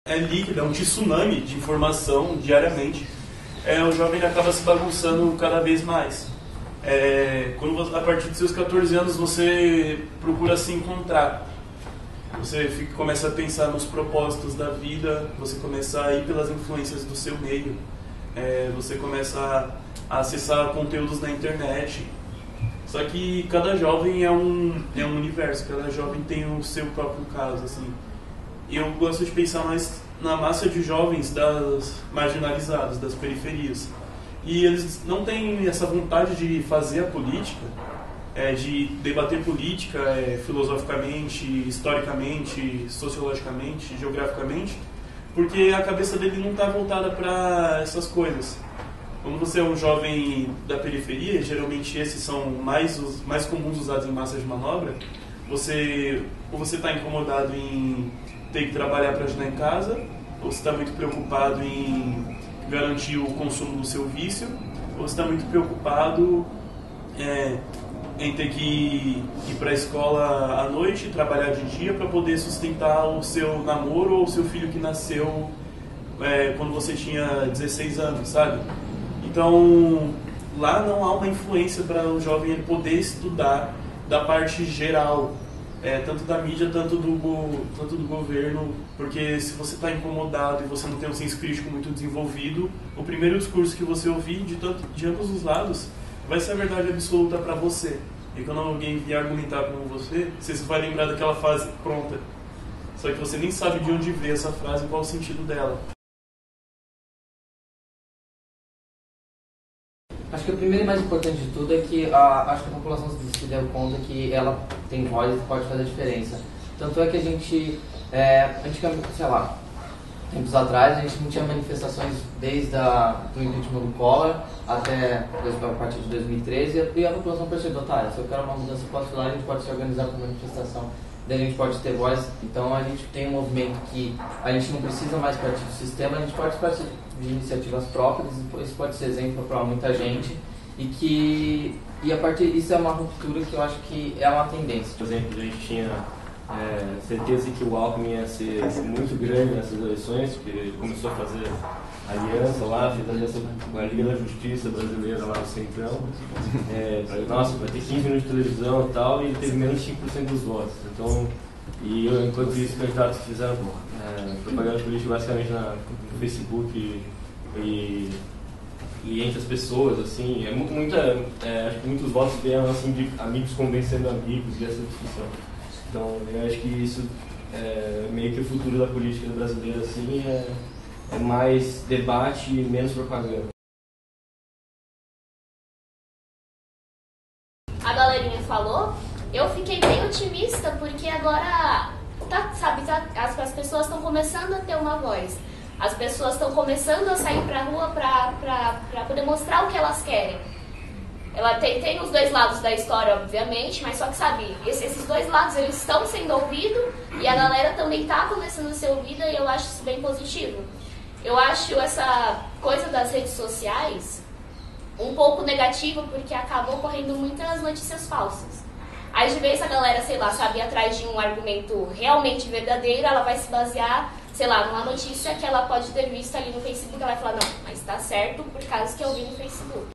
é líquida, é um tsunami de informação diariamente. O jovem acaba se bagunçando cada vez mais. A partir dos seus 14 anos você procura se encontrar. Você começa a pensar nos propósitos da vida, você começa a ir pelas influências do seu meio, você começa a acessar conteúdos na internet. Só que cada jovem é um universo, cada jovem tem o seu próprio caso, assim. Eu gosto de pensar mais na massa de jovens marginalizados, das periferias. E eles não têm essa vontade de fazer a política, de debater política filosoficamente, historicamente, sociologicamente, geograficamente, porque a cabeça dele não está voltada para essas coisas. Quando você é um jovem da periferia, geralmente esses são os mais comuns usados em massa de manobra, ou você está incomodado em ter que trabalhar para ajudar em casa, ou você está muito preocupado em garantir o consumo do seu vício, ou você está muito preocupado em ter que ir para a escola à noite, trabalhar de dia para poder sustentar o seu namoro ou o seu filho que nasceu quando você tinha 16 anos, sabe? Então, lá não há uma influência para o jovem ele poder estudar da parte geral, tanto da mídia, tanto do governo, porque se você está incomodado e você não tem um senso crítico muito desenvolvido, o primeiro discurso que você ouvir de ambos os lados vai ser a verdade absoluta para você. E quando alguém vier argumentar com você vai lembrar daquela frase pronta. Só que você nem sabe de onde veio essa frase e qual o sentido dela. Acho que o primeiro e mais importante de tudo é que acho que a população se deu conta que ela tem voz e pode fazer a diferença. Tanto é que a gente, antigamente, sei lá, tempos atrás, a gente não tinha manifestações desde do impeachment do Collor até a partir de 2013, e a população percebeu, se eu quero uma mudança, eu posso ir lá, a gente pode se organizar com manifestação, daí a gente pode ter voz. Então a gente tem um movimento que a gente não precisa mais partir do sistema, a gente pode partir de iniciativas próprias, isso pode ser exemplo para muita gente, e a partir disso é uma ruptura que eu acho que é uma tendência. Por exemplo, a gente tinha certeza que o Alckmin ia ser muito grande nessas eleições, porque ele começou a fazer aliança lá, fez aliança com a Liga da Justiça Brasileira lá no Centrão. Nossa, vai ter 15 minutos de televisão e tal, e ele teve menos de 5% dos votos. Então, enquanto isso, os candidatos fizeram propaganda política basicamente no Facebook e entre as pessoas, assim, acho que muitos votos vieram assim, de amigos convencendo amigos e essa discussão. Então, eu acho que isso é meio que o futuro da política brasileira, assim, é mais debate e menos propaganda. A galerinha falou, eu fiquei bem otimista porque agora, as pessoas estão começando a ter uma voz. As pessoas estão começando a sair pra rua pra poder mostrar o que elas querem. Ela tem os dois lados da história, obviamente, mas só que, esses dois lados eles estão sendo ouvidos e a galera também está começando a ser ouvida, e eu acho isso bem positivo. Eu acho essa coisa das redes sociais um pouco negativa porque acabou correndo muitas notícias falsas. Aí, de vez a galera, ir atrás de um argumento realmente verdadeiro, ela vai se basear, numa notícia que ela pode ter visto ali no Facebook, ela vai falar, não, mas tá certo por causa que eu vi no Facebook.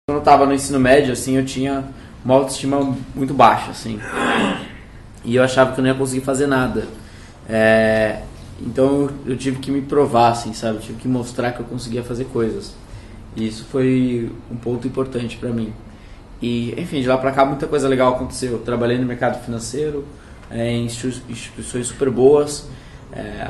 Quando eu estava no ensino médio, assim, eu tinha uma autoestima muito baixa, assim, e eu achava que eu não ia conseguir fazer nada. Então eu tive que me provar, assim, sabe? Eu tive que mostrar que eu conseguia fazer coisas. E isso foi um ponto importante para mim. E, enfim, de lá para cá muita coisa legal aconteceu. Eu trabalhei no mercado financeiro, em instituições super boas,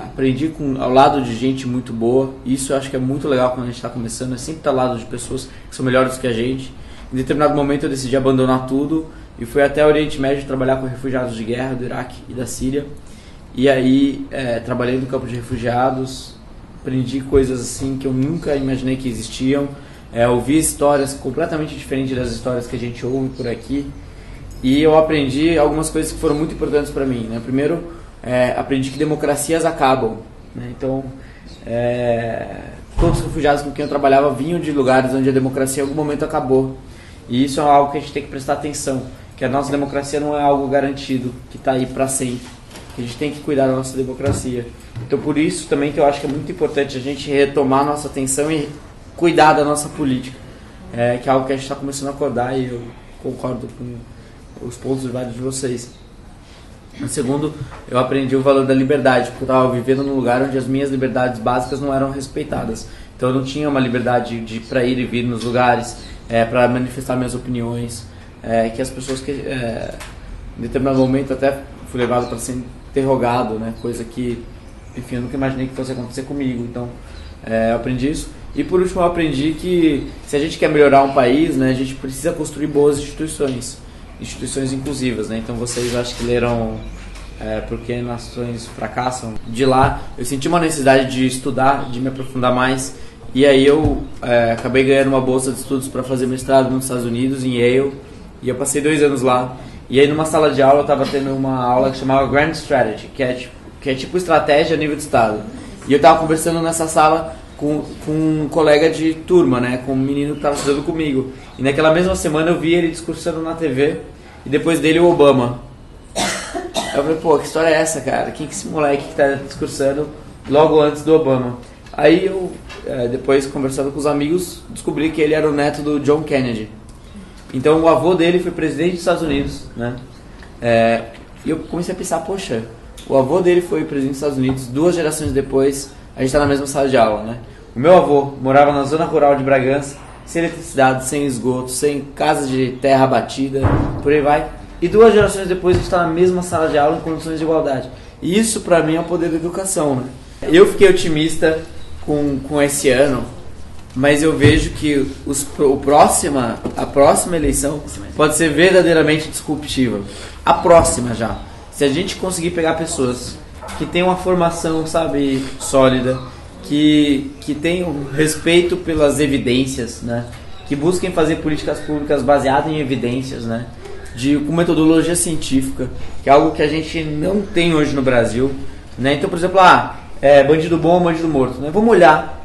aprendi ao lado de gente muito boa. Isso eu acho que é muito legal quando a gente está começando, é sempre estar ao lado de pessoas que são melhores que a gente. Em determinado momento eu decidi abandonar tudo e fui até o Oriente Médio trabalhar com refugiados de guerra do Iraque e da Síria. E aí trabalhei no campo de refugiados, aprendi coisas assim que eu nunca imaginei que existiam, ouvi histórias completamente diferentes das histórias que a gente ouve por aqui. E eu aprendi algumas coisas que foram muito importantes para mim, né? Primeiro, aprendi que democracias acabam, né? Então, todos os refugiados com quem eu trabalhava vinham de lugares onde a democracia em algum momento acabou. E isso é algo que a gente tem que prestar atenção. que a nossa democracia não é algo garantido, que está aí para sempre. A gente tem que cuidar da nossa democracia. Então, por isso também que eu acho que é muito importante a gente retomar a nossa atenção e cuidar da nossa política, que é algo que a gente está começando a acordar, e eu concordo com os pontos de vários de vocês. Segundo, eu aprendi o valor da liberdade, porque eu estava vivendo num lugar onde as minhas liberdades básicas não eram respeitadas. Então eu não tinha uma liberdade para ir e vir nos lugares, para manifestar minhas opiniões, que as pessoas que em determinado momento até fui levado para ser interrogado, né? Coisa que, enfim, eu nunca imaginei que fosse acontecer comigo. Então eu aprendi isso. E por último, eu aprendi que se a gente quer melhorar um país, né, a gente precisa construir boas instituições inclusivas, né? Então vocês acho que leram Por que Nações Fracassam. De lá eu senti uma necessidade de estudar, de me aprofundar mais, e aí eu acabei ganhando uma bolsa de estudos para fazer mestrado nos Estados Unidos, em Yale, e eu passei 2 anos lá. E aí numa sala de aula eu estava tendo uma aula que chamava Grand Strategy, que é tipo estratégia a nível de estado. E eu estava conversando nessa sala com um colega de turma, né, com um menino que estava estudando comigo. E naquela mesma semana eu vi ele discursando na TV, e depois dele o Obama. Eu falei, pô, que história é essa, cara? Quem que esse moleque que está discursando logo antes do Obama? Aí eu, depois conversando com os amigos, descobri que ele era o neto do John Kennedy. Então o avô dele foi presidente dos Estados Unidos, né? E eu comecei a pensar, poxa, o avô dele foi presidente dos Estados Unidos, 2 gerações depois a gente está na mesma sala de aula, né? O meu avô morava na zona rural de Bragança, sem eletricidade, sem esgoto, sem casa de terra batida, por aí vai. E 2 gerações depois a gente está na mesma sala de aula em condições de igualdade. E isso para mim é o poder da educação, né? Eu fiquei otimista com esse ano, mas eu vejo que a próxima eleição pode ser verdadeiramente disruptiva. A próxima já. Se a gente conseguir pegar pessoas que têm uma formação, sabe, sólida, que tenham respeito pelas evidências, né? Que busquem fazer políticas públicas baseadas em evidências, né? Com metodologia científica, que é algo que a gente não tem hoje no Brasil, né? Então, por exemplo, bandido bom ou bandido morto, né? Vamos olhar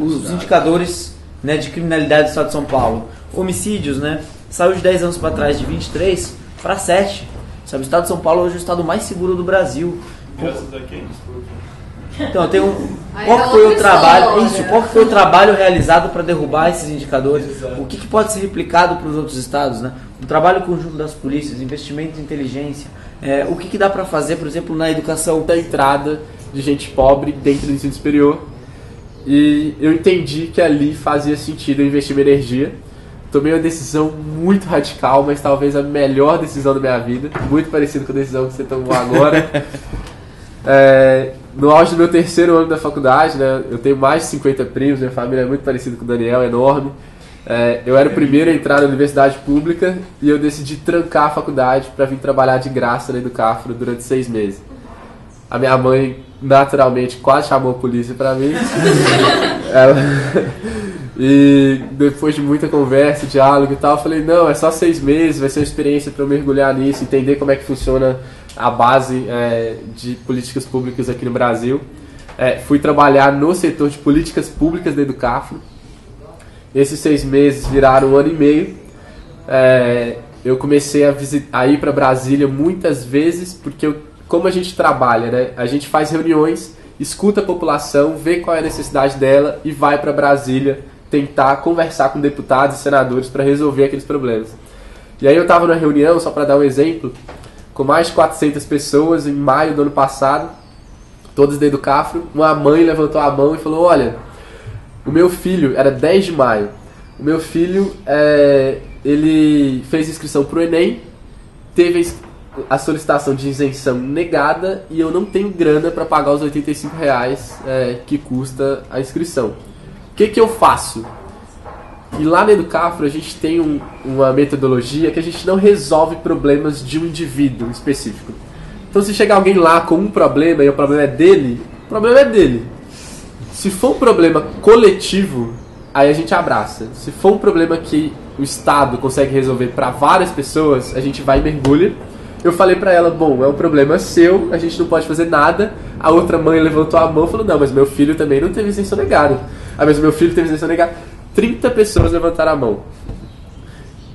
os indicadores, né, de criminalidade do estado de São Paulo. Homicídios, né? Saiu de 10 anos para trás de 23 para 7. Sabe, o estado de São Paulo hoje é o estado mais seguro do Brasil. Graças a quem? Então, qual foi o trabalho realizado para derrubar esses indicadores? Exato. O que pode ser replicado para os outros estados, né? O trabalho conjunto das polícias, investimento em inteligência, o que dá para fazer, por exemplo, na educação? Da entrada de gente pobre dentro do ensino superior, e eu entendi que ali fazia sentido eu investir minha energia. Tomei uma decisão muito radical, mas talvez a melhor decisão da minha vida, muito parecida com a decisão que você tomou agora. No auge do meu 3º ano da faculdade, né, eu tenho mais de 50 primos, minha família é muito parecida com o Daniel, é enorme. Eu era o primeiro a entrar na universidade pública e eu decidi trancar a faculdade para vir trabalhar de graça na Educafro durante 6 meses. A minha mãe, naturalmente, quase chamou a polícia para mim. E depois de muita conversa, diálogo e tal, eu falei, não, é só 6 meses, vai ser uma experiência para eu mergulhar nisso, entender como é que funciona a base de políticas públicas aqui no Brasil. Fui trabalhar no setor de políticas públicas da Educafro. Esses 6 meses viraram 1 ano e meio. Eu comecei a ir para Brasília muitas vezes, porque como a gente trabalha, né, a gente faz reuniões, escuta a população, vê qual é a necessidade dela e vai para Brasília tentar conversar com deputados e senadores para resolver aqueles problemas. E aí eu estava numa reunião, só para dar um exemplo, com mais de 400 pessoas em maio do ano passado, todas da Educafro. Uma mãe levantou a mão e falou, olha, o meu filho, era 10 de maio, o meu filho ele fez inscrição para o Enem, teve a solicitação de isenção negada e eu não tenho grana para pagar os R$85 que custa a inscrição. O que eu faço? E lá na Educafro a gente tem uma metodologia que a gente não resolve problemas de um indivíduo específico. Então se chegar alguém lá com um problema e o problema é dele, o problema é dele. Se for um problema coletivo, aí a gente abraça. Se for um problema que o Estado consegue resolver para várias pessoas, a gente vai e mergulha. Eu falei pra ela, bom, é um problema seu, a gente não pode fazer nada. A outra mãe levantou a mão e falou, não, mas meu filho também não teve isenção negada. Ah, mas meu filho teve isenção negada. 30 pessoas levantaram a mão.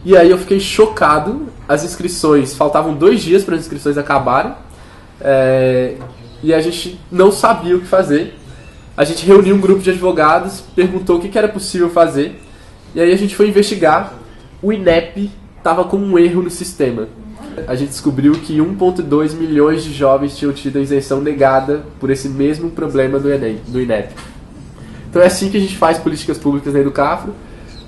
E aí eu fiquei chocado, as inscrições, faltavam 2 dias para as inscrições acabarem, e a gente não sabia o que fazer. A gente reuniu um grupo de advogados, perguntou o que era possível fazer, e aí a gente foi investigar. O INEP estava com um erro no sistema. A gente descobriu que 1,2 milhões de jovens tinham tido a isenção negada por esse mesmo problema do INEP. Então é assim que a gente faz políticas públicas na Educafro.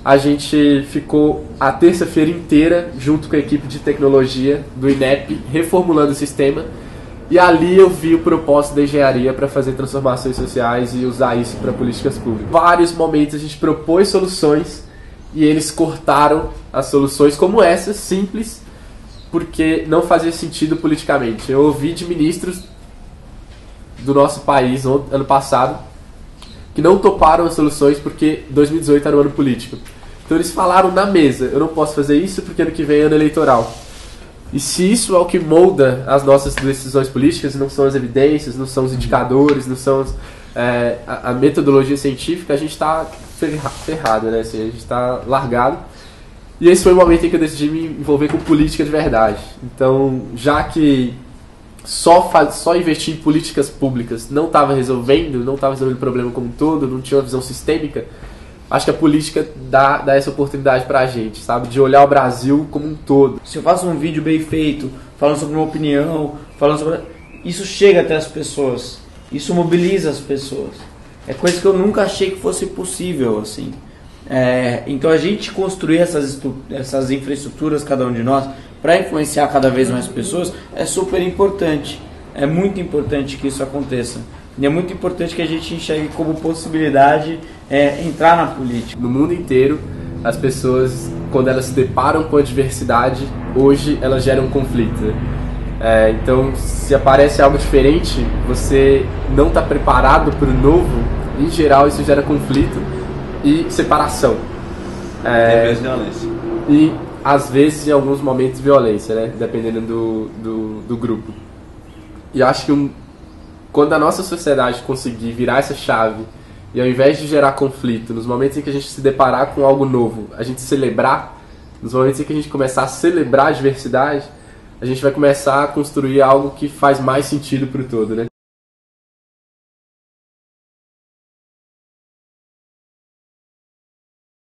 A gente ficou a terça-feira inteira junto com a equipe de tecnologia do INEP, reformulando o sistema. E ali eu vi o propósito da engenharia para fazer transformações sociais e usar isso para políticas públicas. Em vários momentos a gente propôs soluções e eles cortaram as soluções como essa, simples, porque não fazia sentido politicamente. Eu ouvi de ministros do nosso país ano passado que não toparam as soluções porque 2018 era um ano político. Então eles falaram na mesa, eu não posso fazer isso porque ano que vem é ano eleitoral. E se isso é o que molda as nossas decisões políticas, não são as evidências, não são os indicadores, não são a metodologia científica, a gente está ferrado, né? Assim, a gente está largado. E esse foi o momento em que eu decidi me envolver com política de verdade. Então, já que só investir em políticas públicas não estava resolvendo o problema como um todo, não tinha uma visão sistêmica, acho que a política dá essa oportunidade pra gente, sabe? De olhar o Brasil como um todo. Se eu faço um vídeo bem feito, falando sobre uma opinião, isso chega até as pessoas, isso mobiliza as pessoas. É coisa que eu nunca achei que fosse possível, assim. Então a gente construir essas infraestruturas, cada um de nós, para influenciar cada vez mais pessoas, é super importante. É muito importante que isso aconteça. E é muito importante que a gente enxergue como possibilidade entrar na política. No mundo inteiro, as pessoas, quando elas se deparam com a diversidade, hoje elas geram um conflito, né? Então, se aparece algo diferente, você não está preparado para o novo, em geral isso gera conflito e separação. E às vezes violência. E às vezes, em alguns momentos, violência, né? Dependendo do grupo. E acho que quando a nossa sociedade conseguir virar essa chave e ao invés de gerar conflito, nos momentos em que a gente se deparar com algo novo, a gente celebrar, nos momentos em que a gente começar a celebrar a diversidade, a gente vai começar a construir algo que faz mais sentido para o todo, né?